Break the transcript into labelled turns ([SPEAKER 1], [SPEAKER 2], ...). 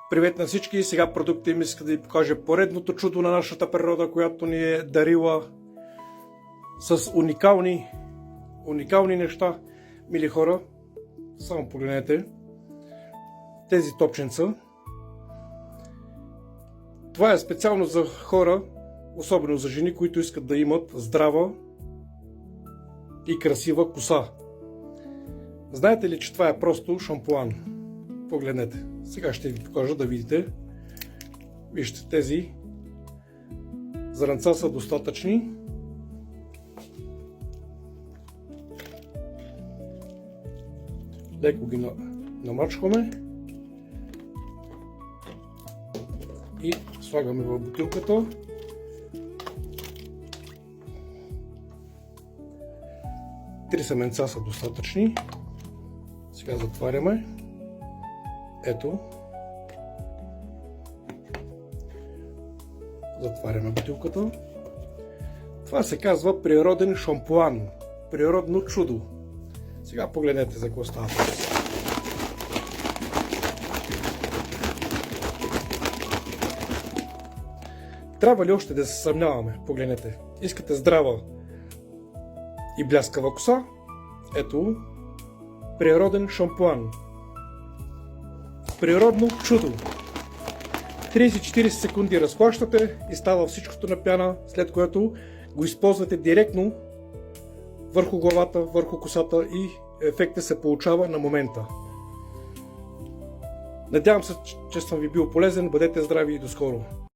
[SPEAKER 1] Привет на всички! Сега продукта им иска да ви покаже поредното чудо на нашата природа, която ни е дарила с уникални неща. Мили хора, само погледнете тези топченца. Това е специално за хора, особено за жени, които искат да имат здрава и красива коса. Знаете ли, че това е просто шампуан? Погледнете. Сега ще ви покажа да видите. Вижте, тези зранца са достатъчни. Леко ги намачкваме и слагаме в бутилката. Три семенца са достатъчни. Сега затваряме. Ето. Затваряме бутилката. Това се казва природен шампуан. Природно чудо. Сега погледнете за какво става. Трябва ли още да се съмняваме? Погледнете. Искате здрава и бляскава коса? Ето. Природен шампуан. Природно чудо. 30-40 секунди разхващате и става всичкото на пяна, след което го използвате директно върху главата, върху косата и ефектът се получава на момента. Надявам се, че съм ви бил полезен. Бъдете здрави и до скоро!